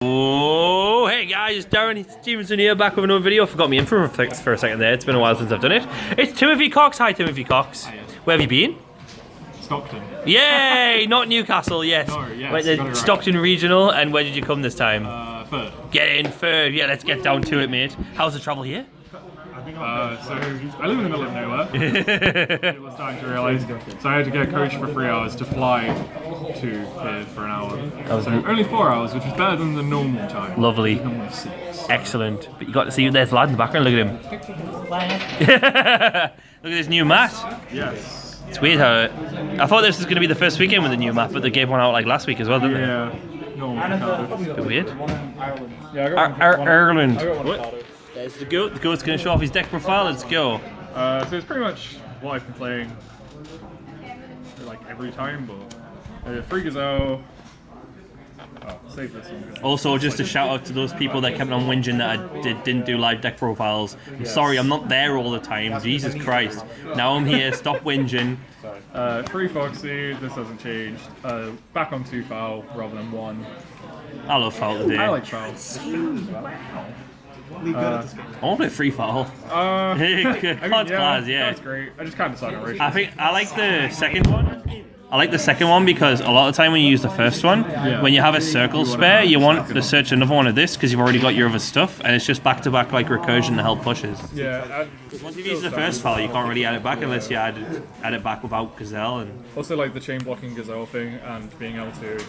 Oh, hey guys, it's Darren Stevenson here, back with another video. Forgot me in for a second there. It's been a while since I've done it. It's Timothy Cox. Hi, Timothy Cox. Where have you been? Stockton. Yay! Not Newcastle, yes. No, yes, Went you to got it right. Stockton Regional, and where did you come this time? Third. Get in third. Yeah, let's get down to it, mate. How's the travel here? So I live in the middle of nowhere. It was starting to realise. So I had to get a coach for 3 hours to fly to here for an hour. So only 4 hours, which is better than the normal time. Lovely. Normal 6. Excellent. But you got to see there's the lad in the background. Look at him. Look at this new mat. Yes. It's weird how I thought this was going to be the first weekend with the new map, but they gave one out like last week as well, didn't they? Yeah. No. It's a bit weird. Yeah, I got one. Ireland. I got one What? photo. There's the goat. The goat's going to show off his deck profile. Let's go. So it's pretty much what I've been playing like every time, but free gazelle. Oh, save this one. Also, just a shout out to those people that kept on whinging that I didn't do live deck profiles. I'm sorry, I'm not there all the time. Jesus Christ. Now I'm here. Stop whinging. Free Foxy. This hasn't changed. Back on 2 foul rather than 1. I love foul today. I like foul. I want to play free foul. Cards class, yeah. That's great. I just can't decide on ratio. I think I like the second one. I like the second one because a lot of the time when you use the first one, when you have a circle spare, you want to search another one of this because you've already got your other stuff, and it's just back-to-back like recursion to help pushes. Yeah. Once you've used the first foul, you can't really add it back unless you add it back without Gazelle. And Also, like the chain blocking gazelle thing and being able to,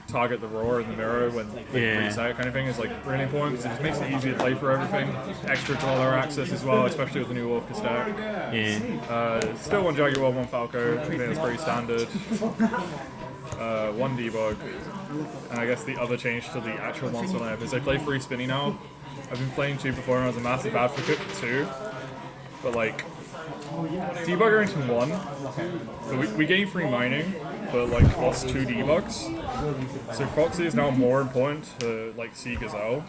target the roar in the mirror when reset kind of thing is like really important because it just makes it easier to play for everything. Extra drawer access as well, especially with the new Orca stack. yeah. Still 1 Jaguar, 1 Falco. I think that's pretty standard. 1 debug. And I guess the other change to the actual monster lineup is I play free spinny now. I've been playing 2 before and I was a massive advocate for 2. But like, debugger into 1. So we gain free mining, but like cost 2 debugs. So Foxy is now more important to like see Gazelle.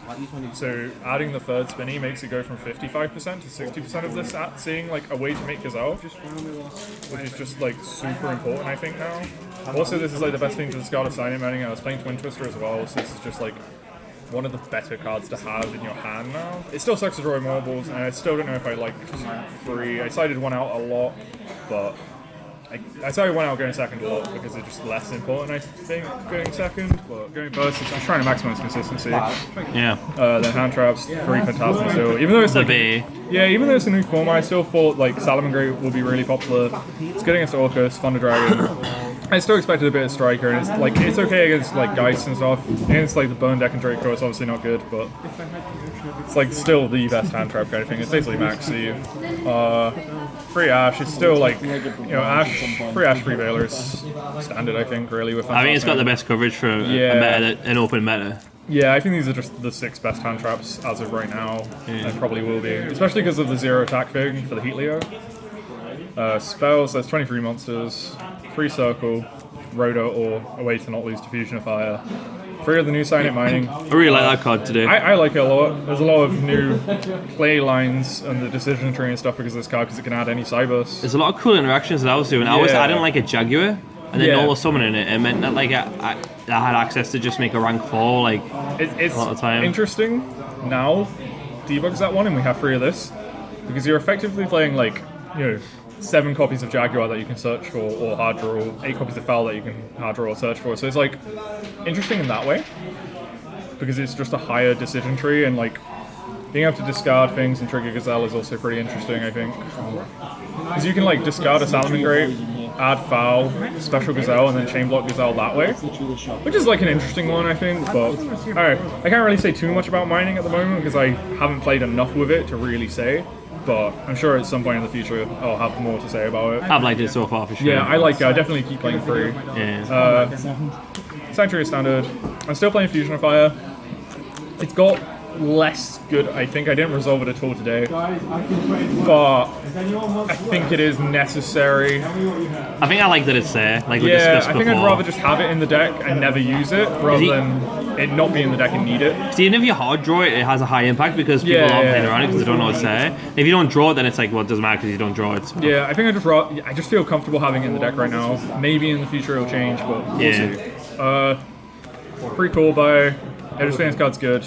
So adding the third spinny makes it go from 55% to 60% of this at seeing like a way to make Gazelle, which is just like super important I think now. Also, this is like the best thing to discard a sign-in mining. I was playing Twin Twister as well, so this is just like one of the better cards to have in your hand now. It still sucks to draw marbles, and I still don't know if I like 3. I sided 1 out a lot, but I sided 1 out going second a lot because it's just less important, I think, going second. But going first, it's just trying to maximize consistency. Yeah. Then hand traps, 3 Phantasma still. Even though it's like, even though it's a new format, I still thought like Salamangreat would be really popular. It's good against Orcus, Thunder Dragon. I still expected a bit of Striker, and it's okay against like Geist and stuff. Against like the Burn deck and Draco, it's obviously not good, but it's like still the best hand trap kind of thing. It's basically maxi. Free Ash, it's still like Ash, free Ash, free Veiler is standard I think really with. I think it's got the best coverage for an open meta. Yeah, I think these are just the 6 best hand traps as of right now. And probably will be, especially because of the 0 attack thing for the Heat Leo. Spells, there's 23 monsters, free circle, rotor, or a way to not lose diffusion of fire. 3 of the new sign-in mining. I really like that card today. I like it a lot. There's a lot of new play lines and the decision tree and stuff because of this card because it can add any Cyberse. There's a lot of cool interactions that I was doing. I was adding like a Jaguar and then normal summoning it. It meant that like I had access to just make a rank 4 like it's a lot of time. Interesting now. Debugs that one and we have 3 of this because you're effectively playing like 7 copies of Jaguar that you can search for or hard draw, 8 copies of Foul that you can hard draw or search for. So it's like interesting in that way because it's just a higher decision tree and like being able to discard things and trigger Gazelle is also pretty interesting I think. Because you can like discard a Salamangreat, add Foul, special Gazelle and then chain block Gazelle that way. Which is like an interesting one I think, but I can't really say too much about mining at the moment because I haven't played enough with it to really say. But I'm sure at some point in the future I'll have more to say about it. I've liked it so far for sure. Yeah, I like it. I definitely keep playing free. Yeah. Sanctuary is standard. I'm still playing Fusion of Fire. It's got less good, I think. I didn't resolve it at all today. But I think it is necessary. I think I like that it's there, like we discussed before. I think I'd rather just have it in the deck and never use it, rather than it not be in the deck and need it. See, even if you hard draw it, it has a high impact because people aren't playing around it because they don't know it's there. If you don't draw it, then it's like, well, it doesn't matter because you don't draw it. Yeah, I think I just feel comfortable having it in the deck right now. Maybe in the future it'll change, but we'll see. Free call by I just think this card's good.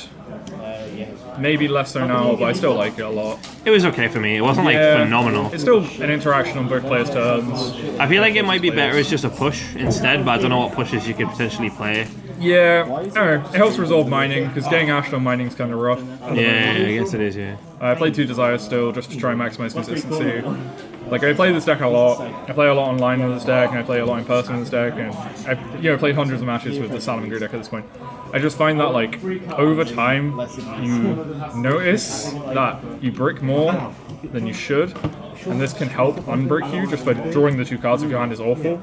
Maybe less so now, but I still like it a lot. It was okay for me. It wasn't like phenomenal. It's still an interaction on both players' turns. I feel like it might be better as just a push instead, but I don't know what pushes you could potentially play. Yeah, I don't know. It helps resolve mining, because getting ashed on mining is kind of rough. Yeah, I guess it is, yeah. I play 2 Desires still, just to try and maximize consistency. Like, I play this deck a lot. I play a lot online with this deck, and I play a lot in person with this deck, and I've played hundreds of matches with the Salamangreat deck at this point. I just find that, like, over time, you notice that you brick more than you should, and this can help unbrick you just by drawing the 2 cards if your hand is awful.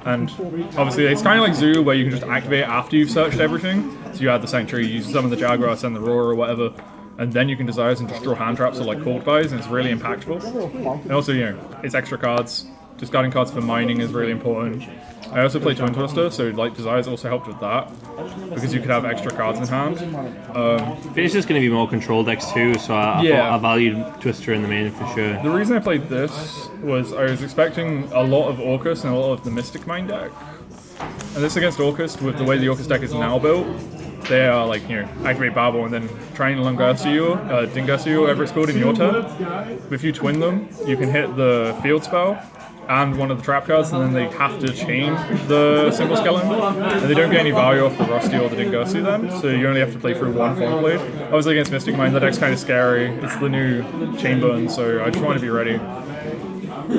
And obviously, it's kind of like Zoo, where you can just activate it after you've searched everything. So you add the Sanctuary, you summon the Jaguar, send the Roar or whatever, and then you can Desires and just draw hand traps or like cold buys, and it's really impactful. And also, it's extra cards. Discarding cards for mining is really important. I also play Twin Twister, so like Desires also helped with that, because you could have extra cards in hand. Finish is going to be more control decks too, so I valued Twister in the main for sure. The reason I played this was I was expecting a lot of Orcus and a lot of the Mystic Mine deck. And this against Orcus, with the way the Orcus deck is now built, they are like, activate Babel and then Triangle Dingasio, whatever it's called, in your turn. If you twin them, you can hit the field spell and one of the trap cards, and then they have to chain the Simple Skeleton. And they don't get any value off the Rusty or the Dingasio then, so you only have to play through one Form Blade. Obviously against Mystic Mine, that deck's kind of scary. It's the new Chainburn, so I just want to be ready.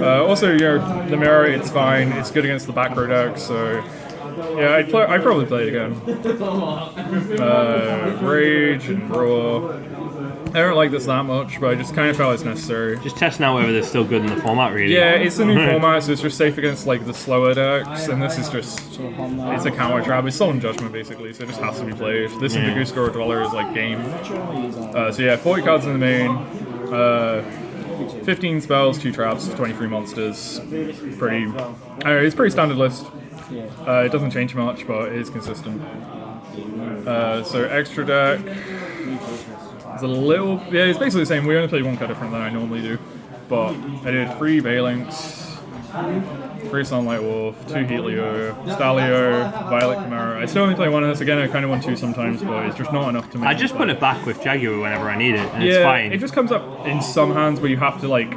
Also, the Mirror, it's fine. It's good against the back row deck, so yeah, I'd probably play it again. Rage and Roar. I don't like this that much, but I just kind of felt it's necessary. Just testing out whether they're still good in the format, really. Yeah, it's the new format, so it's just safe against like the slower decks, and this is just, it's a counter trap. It's Solemn Judgment basically, so it just has to be played. This and the Yugioh Dweller is like game. So yeah, 40 cards in the main. 15 spells, 2 traps, 23 monsters. It's pretty standard list. It doesn't change much, but it is consistent. So extra deck. It's a little, it's basically the same. We only play 1 card different than I normally do. But I did 3 Balinks, 3 Sunlight Wolf, 2 Helio, Stalio, Violet Chimera. I still only play 1 of this. Again, I kind of want 2 sometimes, but it's just not enough to make. I just put it back with Jaguar whenever I need it, and it's fine. It just comes up in some hands where you have to like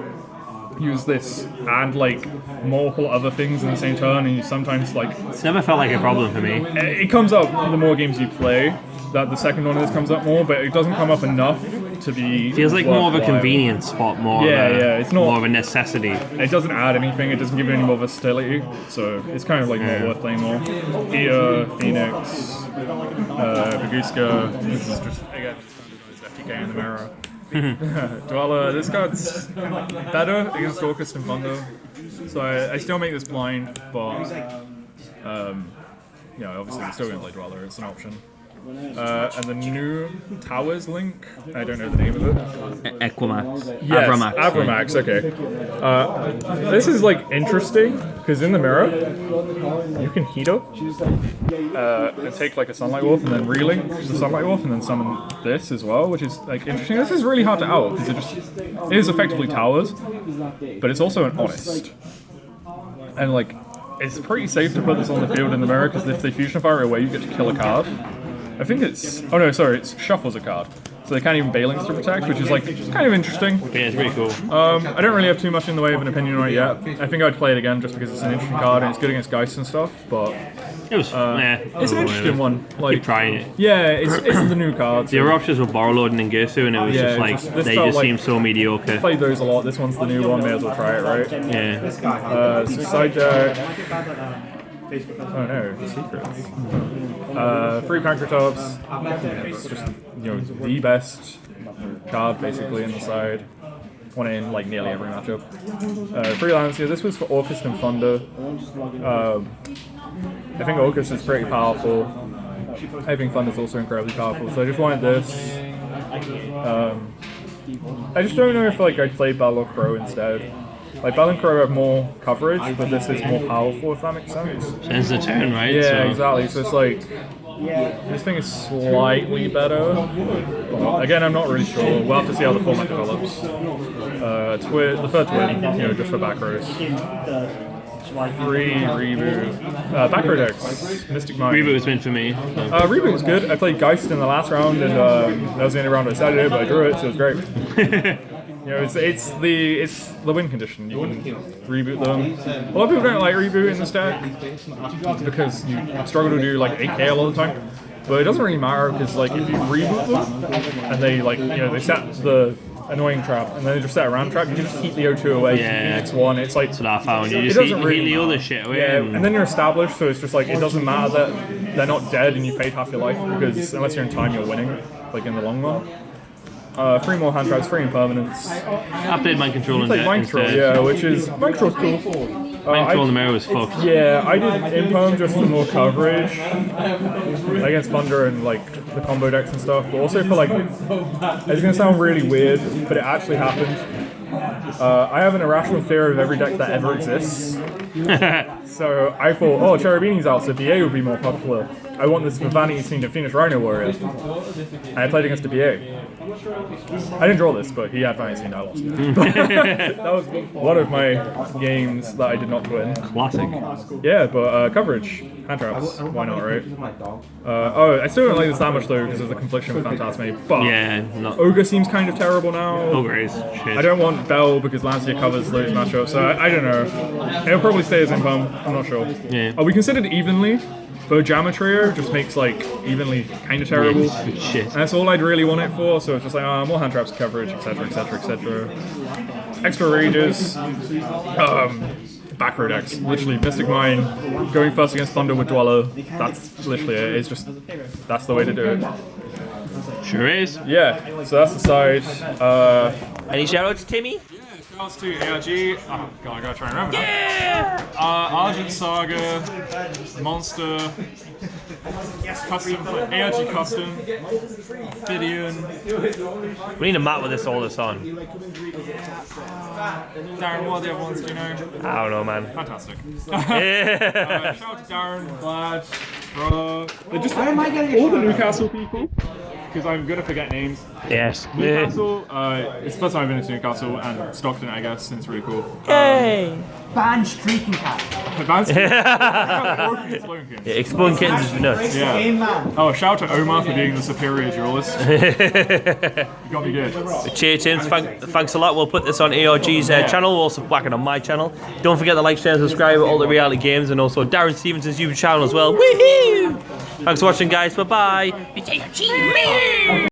use this and like multiple other things in the same turn, and you sometimes like. It's never felt like a problem for me. It comes up the more games you play. That the second one of this comes up more, but it doesn't come up enough to be. Feels like more of a convenience spot, it's not more of a necessity. It doesn't add anything. It doesn't give you any more versatility, so it's kind of like not worth playing more. Ear, Phoenix, Baguska. This is just again FTK in the Mirror. Dweller. This card's better against Orcus and Thunder, so I still make this blind, but obviously we're still going to play Dweller. It's an option. And the new Towers link, I don't know the name of it. Equimax. Yes, Avramax, okay. This is like interesting, because in the Mirror, you can heat up and take like a Sunlight Wolf and then relink the Sunlight Wolf and then summon this as well, which is like interesting. This is really hard to out, because it is effectively Towers, but it's also an Honest. And like, it's pretty safe to put this on the field in the Mirror, because if they Fusion Fire away, you get to kill a card. I think it's... Oh no, sorry, it's Shuffles a card. So they can't even Balinks to protect, which is like kind of interesting. Yeah, it's pretty cool. I don't really have too much in the way of an opinion on it yet. I think I'd play it again just because it's an interesting card and it's good against Geists and stuff, but... It was... it's an interesting one. Like, keep trying it. Yeah, it's the new cards. The other options were Borrow Lord and Ningirsu, and it was just like... They just seemed so mediocre. I played those a lot. This one's the new one. May as well try it, right? Yeah. Side deck... Oh no, secrets. 3 Pancratops. It's just the best card basically in the side. One in like nearly every matchup. 3 Lancia. This was for Orcus and Thunder. I think Orcus is pretty powerful. I think Thunder's also incredibly powerful. So I just wanted this. I just don't know if like I'd play Battle of Crow instead. Like, Battle and Crow have more coverage, but this is more powerful, if that makes sense. Ends the turn, right? Yeah, exactly. So it's like, this thing is slightly better. But again, I'm not really sure. We'll have to see how the format develops. The third twin, just for back rows. 3 reboot. Back row decks. Mystic Mine. Reboot was meant for me. So. Reboot was good. I played Geist in the last round, and that was the only round I decided it, but I drew it, so it was great. You know, it's the win condition. You can reboot them. A lot of people don't like reboot in this deck because you struggle to do like 8k a lot of the time. But it doesn't really matter because like if you reboot them and they like they set the annoying trap and then they just set a random trap, you can just keep the O2 away. Yeah. X1. It's like That's what I found. You just doesn't really heal the other shit away. Yeah, and then you're established, so it's just like it doesn't matter that they're not dead and you paid half your life because unless you're in time, you're winning. Like in the long run. 3 more hand traps, 3 impermanents. I played Mind Control Like Mind Control, yeah, which is Mind Control's cool. Mind Control in the mirror was fucked. Yeah, I did Imperm just for more coverage against Thunder and like the combo decks and stuff, but also for like it's gonna sound really weird, but it actually happened. I have an irrational fear of every deck that ever exists. So I thought, oh, Cherubini's out, so BA would be more popular. I want this for Vanity Scene to Phoenix Rhino Warrior. And I played against the BA. I didn't draw this, but he had Vanity Scene, I lost. That was one of my games that I did not win. Classic. Yeah, but coverage, hand traps, why not, right? I still don't like this that much though, because of the confliction with Phantasme, but Yeah, Ogre seems kind of terrible now. Ogre is shit. I don't want Bell because Lancia covers those matchups, so I don't know. It'll probably stay as Impum, I'm not sure. Yeah. We considered evenly, but Jammer Trio just makes like evenly kind of terrible. Shit. And that's all I'd really want it for, so it's just like, more hand traps, coverage, etc, etc, etc. Extra rages. Back row decks. Literally, Mystic Mine, going first against Thunder with Dweller. That's literally it. It's just, that's the way to do it. Sure is. Yeah, so that's the side. Any shoutouts, Timmy? Shouts to ARG. Oh god, I gotta try and remember now. Yeah! Argent Saga, Monster, Custom, ARG Custom, Fidian. We need a map with all this on. Darren, what are the other ones, do you know? I don't know, man. Fantastic. Yeah. Shout out to Darren, Vlad, Bro. They're just all the Newcastle people. Because I'm gonna forget names. Yes. Newcastle, it's the first time I've been to Newcastle and Stockton, I guess, and it's really cool. Yay! Ban streaking cat. Advanced. Yeah, Exploding Kittens is nuts. Yeah. Oh, shout out to Omar for being the superior duelist. You got me good. Cheers, Tim. Thanks a lot. We'll put this on ARG's channel. We'll also whack it on my channel. Don't forget to like, share, and subscribe to all the reality games and also Darren Stevenson's YouTube channel as well. Woohoo! Thanks for watching, guys. Bye bye.